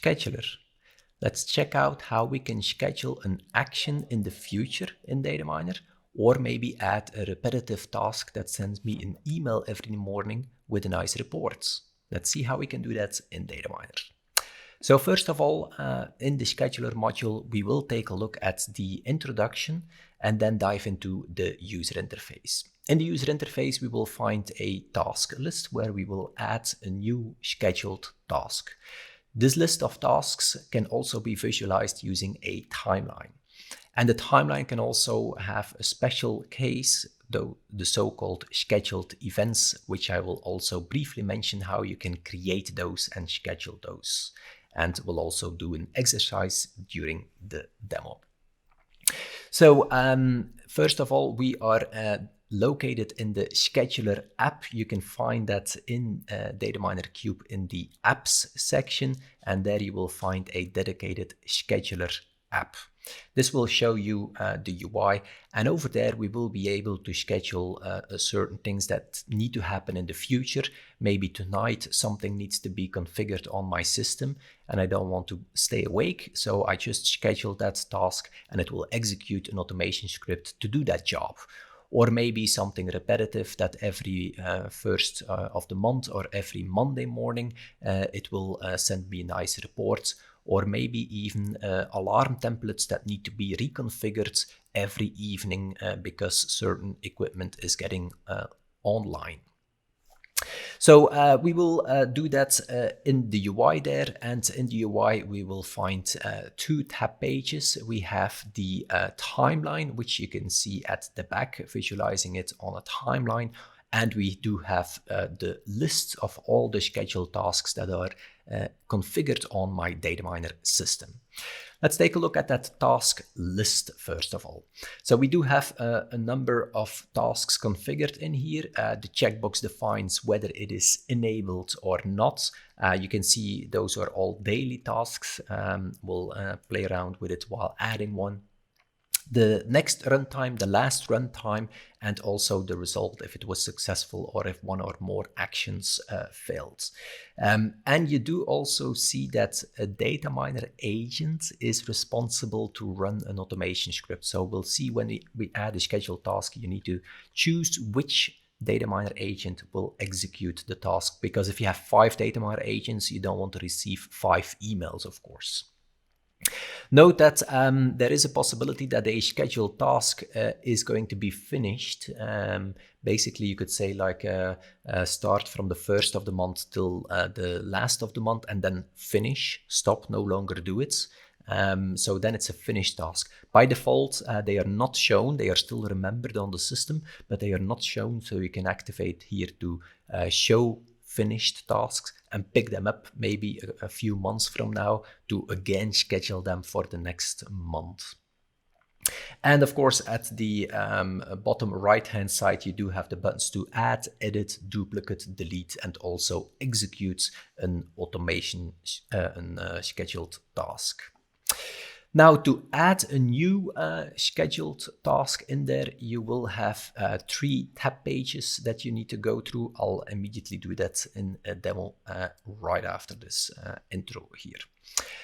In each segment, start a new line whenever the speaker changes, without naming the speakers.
scheduler. Let's check out how we can schedule an action in the future in DataMiner, or maybe add a repetitive task that sends me an email every morning with a nice report. Let's see how we can do that in DataMiner. So first of all, in the scheduler module, we will take a look at the introduction and then dive into the user interface. In the user interface, we will find a task list where we will add a new scheduled task. This list of tasks can also be visualized using a timeline. And the timeline can also have a special case, though the so-called scheduled events, which I will also briefly mention how you can create those and schedule those. And we'll also do an exercise during the demo. So first of all, we are located in the scheduler app. You can find that in DataMiner Cube in the apps section, and there you will find a dedicated scheduler app. This will show you the UI, and over there we will be able to schedule certain things that need to happen in the future. Maybe tonight something needs to be configured on my system and I don't want to stay awake, so I just schedule that task and it will execute an automation script to do that job. Or maybe something repetitive that every first of the month or every Monday morning it will send me a nice report. Or maybe even alarm templates that need to be reconfigured every evening because certain equipment is getting online. So we will do that in the UI there, and in the UI we will find two tab pages. We have the timeline, which you can see at the back, visualizing it on a timeline. And we do have the list of all the scheduled tasks that are configured on my DataMiner system. Let's take a look at that task list first of all. So we do have a number of tasks configured in here. The checkbox defines whether it is enabled or not. You can see those are all daily tasks. We'll play around with it while adding one. The next runtime, the last runtime, and also the result if it was successful or if one or more actions failed. And you do also see that a DataMiner agent is responsible to run an automation script. So we'll see when we add a scheduled task, you need to choose which DataMiner agent will execute the task, because if you have 5 DataMiner agents, you don't want to receive 5 emails, of course. Note that there is a possibility that a scheduled task is going to be finished. Basically, you could say like start from the first of the month till the last of the month and then finish, stop, no longer do it. So then it's a finished task. By default, they are not shown. They are still remembered on the system, but they are not shown. So you can activate here to show finished tasks and pick them up maybe a few months from now to again schedule them for the next month. And of course, at the bottom right-hand side, you do have the buttons to add, edit, duplicate, delete, and also execute an automation, scheduled task. Now, to add a new scheduled task in there, you will have 3 tab pages that you need to go through. I'll immediately do that in a demo right after this intro here.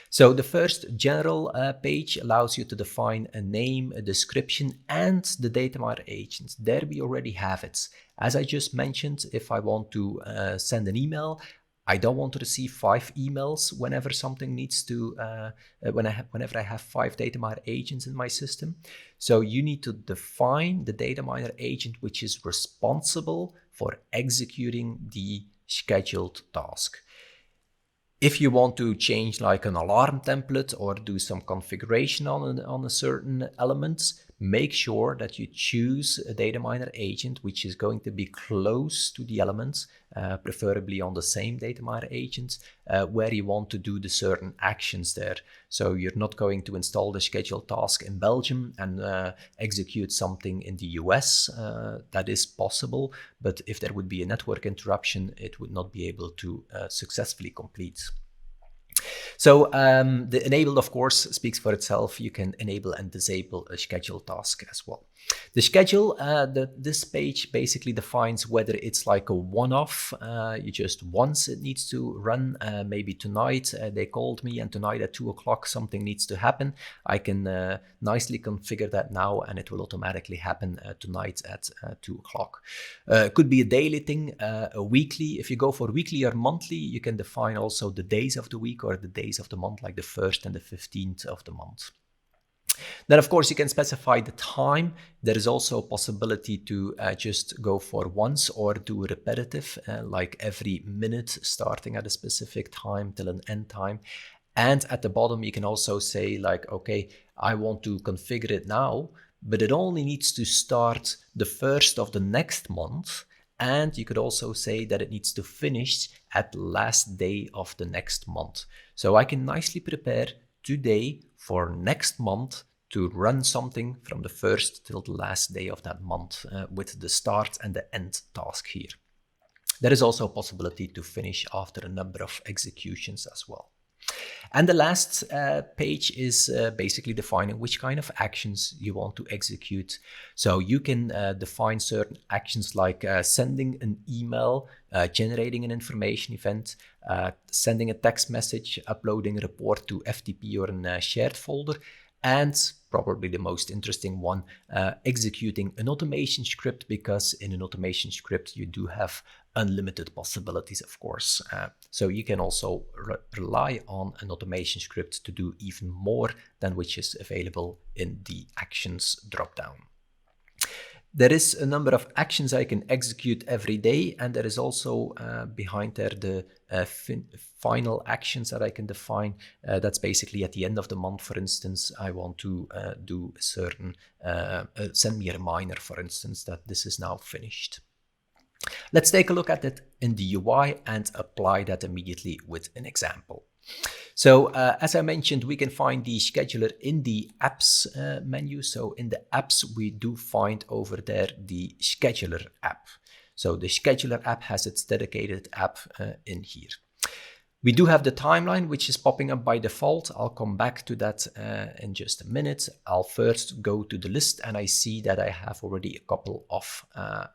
So the first general page allows you to define a name, a description, and the DataMiner agent. There we already have it. As I just mentioned, if I want to send an email, I don't want to receive 5 emails whenever something needs to, whenever I have 5 DataMiner agents in my system. So you need to define the DataMiner agent which is responsible for executing the scheduled task. If you want to change like an alarm template or do some configuration on a certain element, make sure that you choose a DataMiner agent which is going to be close to the elements, preferably on the same DataMiner agent, where you want to do the certain actions there. So you're not going to install the scheduled task in Belgium and execute something in the US. That is possible, but if there would be a network interruption, it would not be able to successfully complete. So the enabled, of course, speaks for itself. You can enable and disable a scheduled task as well. The schedule, this page basically defines whether it's like a one-off, you just once it needs to run, maybe tonight they called me and tonight at 2 o'clock something needs to happen. I can nicely configure that now and it will automatically happen tonight at 2 o'clock. It could be a daily thing, a weekly. If you go for weekly or monthly, you can define also the days of the week or the days of the month, like the 1st and the 15th of the month. Then, of course, you can specify the time. There is also a possibility to just go for once or do repetitive, like every minute starting at a specific time till an end time. And at the bottom, you can also say like, okay, I want to configure it now, but it only needs to start the 1st of the next month. And you could also say that it needs to finish at the last day of the next month. So I can nicely prepare today for next month to run something from the 1st till the last day of that month with the start and the end task here. There is also a possibility to finish after a number of executions as well. And the last page is basically defining which kind of actions you want to execute. So you can define certain actions like sending an email, generating an information event, sending a text message, uploading a report to FTP or a shared folder, and probably the most interesting one, executing an automation script, because in an automation script you do have unlimited possibilities, of course. So you can also rely on an automation script to do even more than which is available in the actions dropdown. There is a number of actions I can execute every day, and there is also behind there the final actions that I can define. That's basically at the end of the month, for instance, I want to do a certain, send me a reminder, for instance, that this is now finished. Let's take a look at it in the UI and apply that immediately with an example. So as I mentioned, we can find the scheduler in the apps menu. So in the apps, we do find over there the scheduler app. So the scheduler app has its dedicated app in here. We do have the timeline, which is popping up by default. I'll come back to that in just a minute. I'll first go to the list and I see that I have already a couple of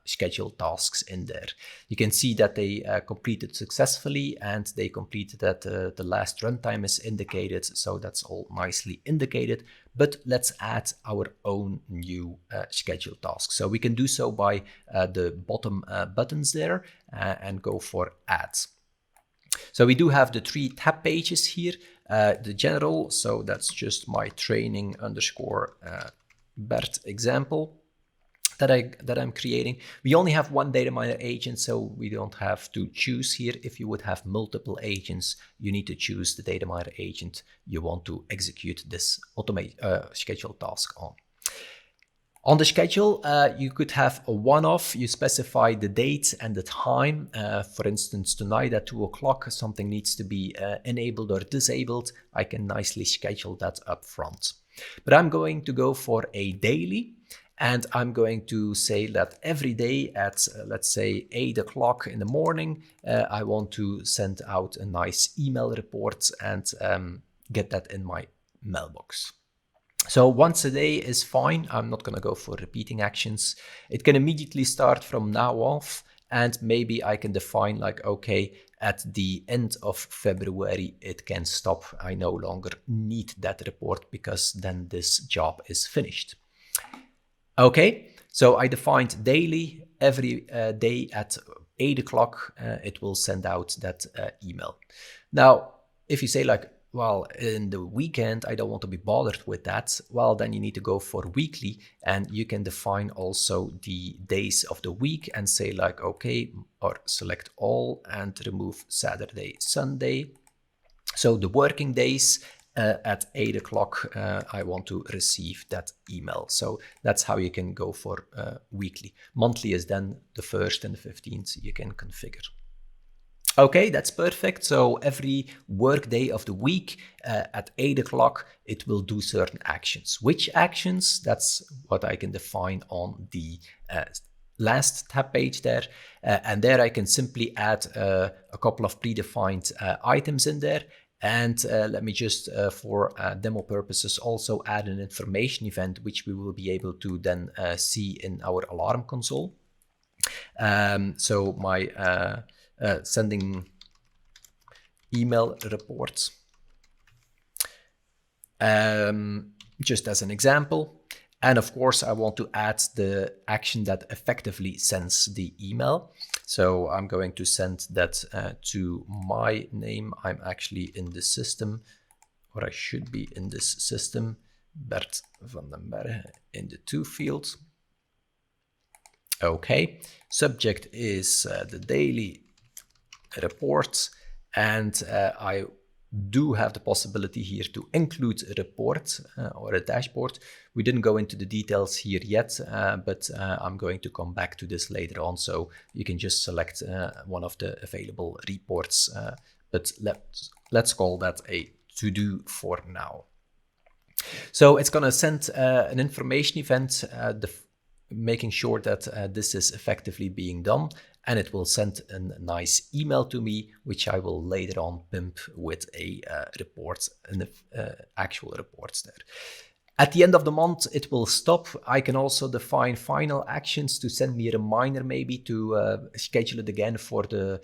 scheduled tasks in there. You can see that they completed successfully and they completed that the last runtime is indicated. So that's all nicely indicated. But let's add our own new scheduled task. So we can do so by the bottom buttons there and go for add. So we do have the 3 tab pages here, the general, so that's just my training underscore Bert example that I'm creating. We only have one DataMiner agent, so we don't have to choose here. If you would have multiple agents, you need to choose the DataMiner agent you want to execute this scheduled task on. On the schedule, you could have a one-off. You specify the date and the time. For instance, tonight at 2 o'clock, something needs to be enabled or disabled. I can nicely schedule that up front. But I'm going to go for a daily, and I'm going to say that every day at, let's say, 8 o'clock in the morning, I want to send out a nice email report and get that in my mailbox. So once a day is fine. I'm not going to go for repeating actions. It can immediately start from now off, and maybe I can define like, okay, at the end of February, it can stop. I no longer need that report because then this job is finished. Okay, so I defined daily, every day at 8 o'clock, it will send out that email. Now, if you say like, well, in the weekend, I don't want to be bothered with that. Well, then you need to go for weekly, and you can define also the days of the week and say like, okay, or select all and remove Saturday, Sunday. So the working days at 8 o'clock, I want to receive that email. So that's how you can go for weekly. Monthly is then the 1st and the 15th you can configure. Okay, that's perfect. So every work day of the week at 8 o'clock, it will do certain actions. Which actions? That's what I can define on the last tab page there. And there I can simply add a couple of predefined items in there. And let me just, for demo purposes, also add an information event, which we will be able to then see in our alarm console. So my sending email reports, just as an example. And of course, I want to add the action that effectively sends the email. So I'm going to send that to my name. I'm actually in the system, or I should be in this system, Bert van den Berg, in the to field. Okay, subject is the daily report, and I do have the possibility here to include a report or a dashboard. We didn't go into the details here yet, but I'm going to come back to this later on, so you can just select one of the available reports, but let's call that a to-do for now. So it's going to send an information event, making sure that this is effectively being done, and it will send a nice email to me, which I will later on pimp with a report, an actual reports there. At the end of the month, it will stop. I can also define final actions to send me a reminder, maybe to schedule it again for the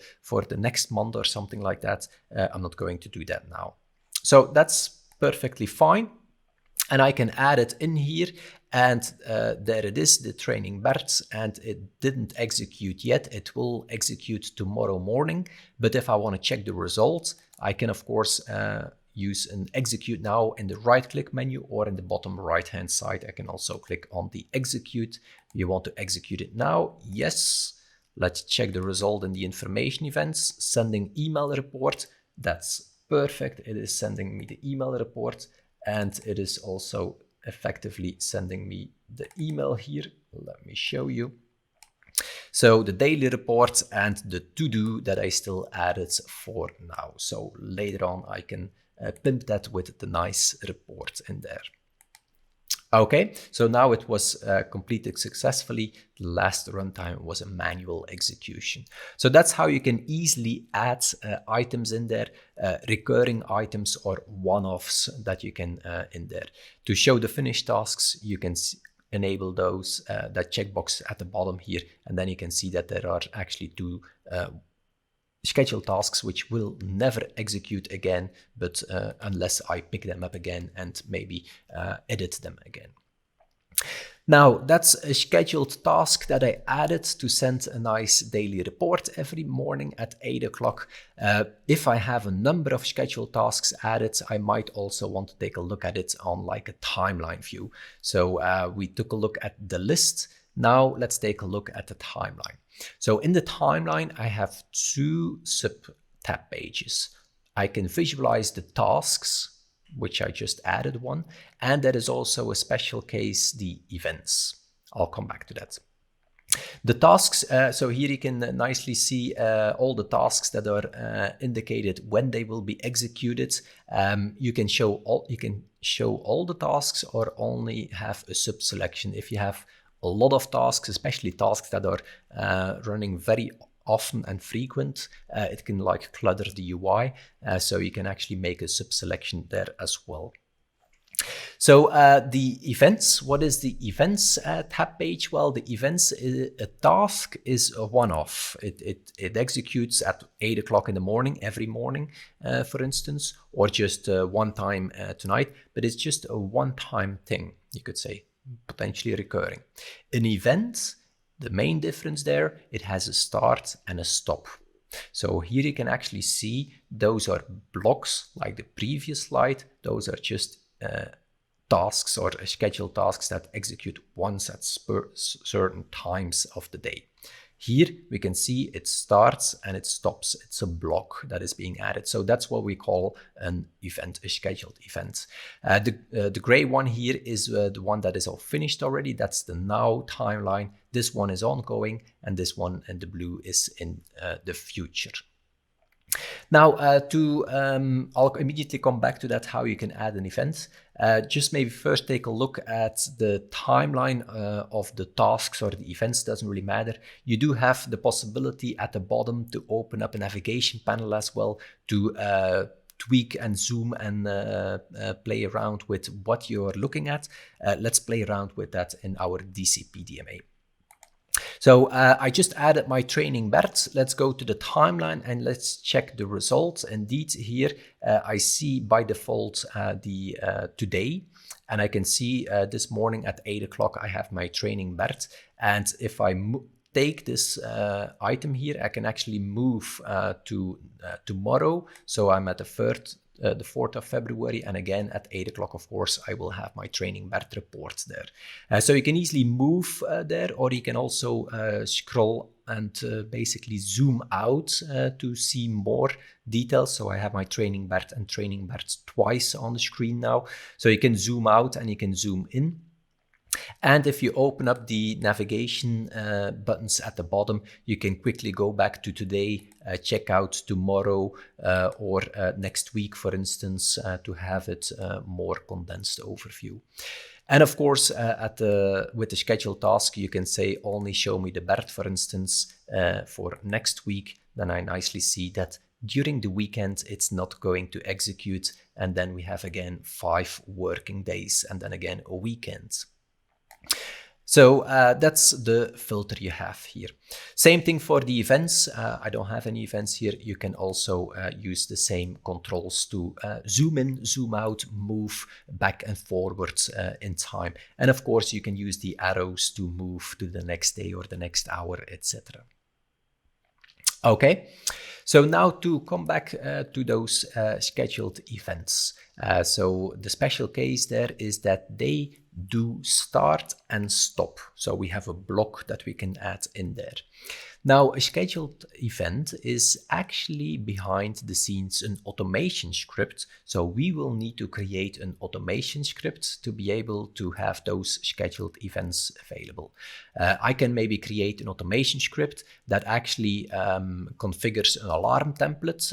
next month or something like that. I'm not going to do that now. So that's perfectly fine. And I can add it in here, and there it is, the training Bert, and it didn't execute yet. It will execute tomorrow morning, but if I want to check the results, I can of course use an execute now in the right click menu, or in the bottom right hand side I can also click on the execute. You want to execute it now? Yes. Let's check the result in the information events. Sending email report, that's perfect. It is sending me the email report, and it is also effectively sending me the email here. Let me show you. So the daily report and the to-do that I still added for now. So later on I can pimp that with the nice report in there. Okay, so now it was completed successfully. The last runtime was a manual execution. So that's how you can easily add items in there, recurring items or one-offs that you can in there. To show the finished tasks, you can enable those, that checkbox at the bottom here, and then you can see that there are actually two scheduled tasks which will never execute again, but unless I pick them up again and maybe edit them again. Now, that's a scheduled task that I added to send a nice daily report every morning at 8 o'clock. If I have a number of scheduled tasks added, I might also want to take a look at it on like a timeline view. So we took a look at the list. Now let's take a look at the timeline. So in the timeline, I have two sub-tab pages. I can visualize the tasks, which I just added one, and there is also a special case, the events. I'll come back to that. The tasks, so here you can nicely see all the tasks that are indicated when they will be executed. You can show all the tasks or only have a sub-selection. If you have a lot of tasks, especially tasks that are running very often and frequent, it can like clutter the UI, so you can actually make a sub-selection there as well. So the events, what is the events tab page? Well, the events, a task is a one-off. It executes at 8 o'clock in the morning, every morning, for instance, or just one time tonight, but it's just a one-time thing, you could say, potentially recurring. An event, the main difference there, it has a start and a stop. So here you can actually see those are blocks like the previous slide. Those are just tasks or scheduled tasks that execute once at certain times of the day. Here we can see it starts and it stops. It's a block that is being added. So that's what we call an event, a scheduled event. The gray one here is the one that is all finished already. That's the now timeline. This one is ongoing, and this one in the blue is in the future. Now, I'll immediately come back to that, how you can add an event. Just maybe first take a look at the timeline of the tasks or the events, doesn't really matter. You do have the possibility at the bottom to open up a navigation panel as well to tweak and zoom and play around with what you're looking at, let's play around with that in our DCP DMA. So I just added my training BERT. Let's go to the timeline and let's check the results. Indeed, here I see by default the today, and I can see this morning at 8 o'clock I have my training BERT. And if I take this item here, I can actually move to tomorrow. So I'm at the 4th of February, and again at 8 o'clock, of course, I will have my training BERT report there. So you can easily move there, or you can also scroll and basically zoom out to see more details. So I have my training BERT and training BERT twice on the screen now. So you can zoom out and you can zoom in. And if you open up the navigation buttons at the bottom, you can quickly go back to today, check out tomorrow or next week, for instance, to have it more condensed overview. And of course, with the scheduled task, you can say only show me the BERT, for instance, for next week. Then I nicely see that during the weekend, it's not going to execute. And then we have again 5 working days and then again a weekend. So that's the filter you have here. Same thing for the events. I don't have any events here. You can also use the same controls to zoom in, zoom out, move back and forwards in time. And of course, you can use the arrows to move to the next day or the next hour, etc. Okay, so now to come back to those scheduled events. So the special case there is that they do start and stop. So we have a block that we can add in there. Now, a scheduled event is actually behind the scenes an automation script. So we will need to create an automation script to be able to have those scheduled events available. I can maybe create an automation script that actually configures an alarm template,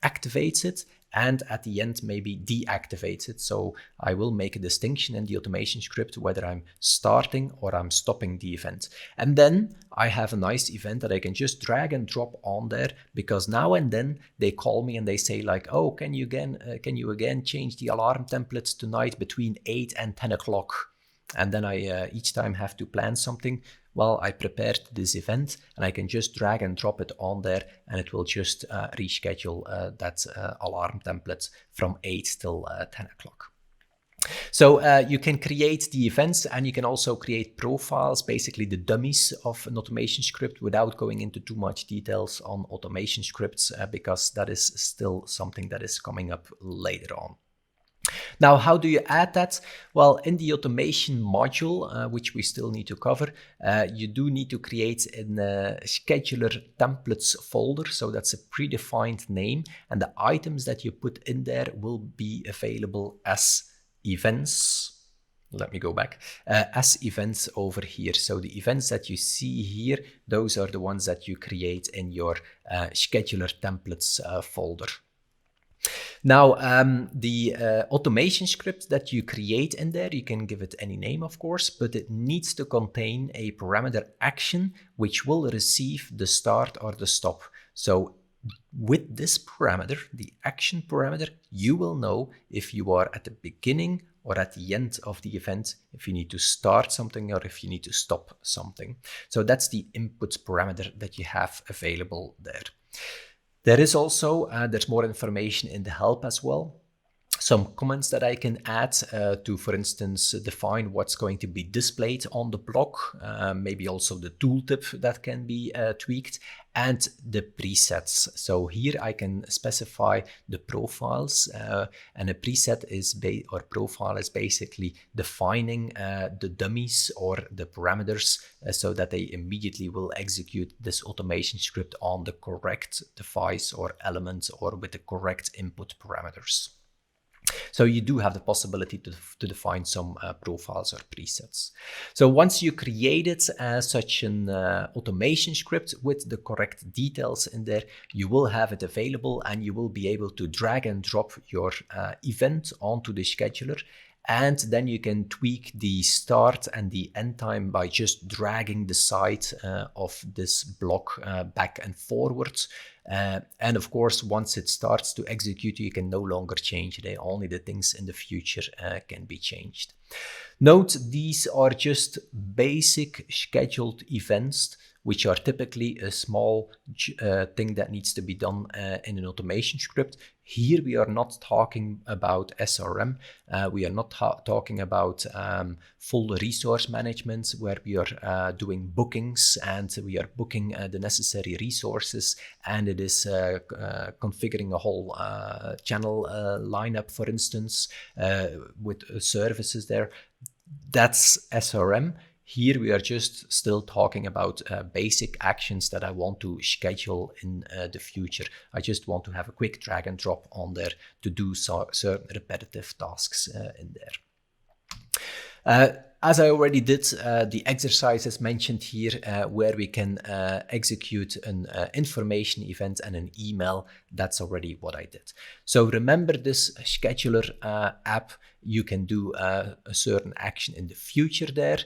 activates it, and at the end maybe deactivates it. So I will make a distinction in the automation script whether I'm starting or I'm stopping the event. And then I have a nice event that I can just drag and drop on there, because now and then they call me and they say like, oh, can you again change the alarm templates tonight between 8 and 10 o'clock? And then I each time have to plan something. Well, I prepared this event and I can just drag and drop it on there, and it will just reschedule that alarm template from 8 till 10 o'clock. So you can create the events, and you can also create profiles, basically the dummies of an automation script, without going into too much details on automation scripts, because that is still something that is coming up later on. Now, how do you add that? Well, in the automation module, which we still need to cover, you do need to create a scheduler templates folder. So that's a predefined name, and the items that you put in there will be available as events. Let me go back, as events over here. So the events that you see here, those are the ones that you create in your scheduler templates folder. Now, the automation script that you create in there, you can give it any name, of course, but it needs to contain a parameter action which will receive the start or the stop. So with this parameter, the action parameter, you will know if you are at the beginning or at the end of the event, if you need to start something or if you need to stop something. So that's the input parameter that you have available there. There is also, there's more information in the help as well. Some comments that I can add to, for instance, define what's going to be displayed on the block, maybe also the tooltip that can be tweaked, and the presets. So here I can specify the profiles, and a preset is profile is basically defining the dummies or the parameters so that they immediately will execute this automation script on the correct device or element or with the correct input parameters. So you do have the possibility to define some profiles or presets. So once you created such an automation script with the correct details in there, you will have it available and you will be able to drag and drop your event onto the scheduler. And then you can tweak the start and the end time by just dragging the side of this block back and forwards. And of course, once it starts to execute, you can no longer change it. Only the things in the future can be changed. Note, these are just basic scheduled events, which are typically a small thing that needs to be done in an automation script. Here we are not talking about SRM. We are not talking about full resource management, where we are doing bookings and we are booking the necessary resources, and it is configuring a whole channel lineup, for instance, with services there. That's SRM. Here we are just still talking about basic actions that I want to schedule in the future. I just want to have a quick drag and drop on there to do certain repetitive tasks in there. As I already did, the exercises mentioned here where we can execute an information event and an email, that's already what I did. So remember this scheduler app, you can do a certain action in the future there.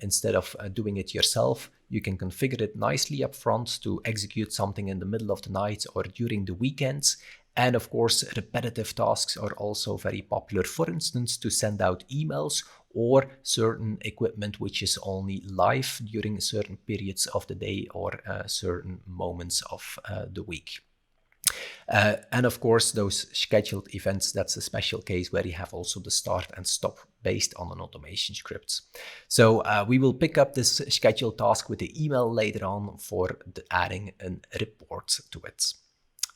Instead of doing it yourself, you can configure it nicely up front to execute something in the middle of the night or during the weekends. And of course, repetitive tasks are also very popular, for instance, to send out emails or certain equipment which is only live during certain periods of the day or certain moments of the week. And of course, those scheduled events, that's a special case where you have also the start and stop based on an automation script. So we will pick up this scheduled task with the email later on for adding a report to it.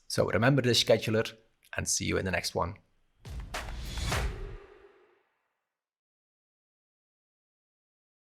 So remember the scheduler and see you in the next one.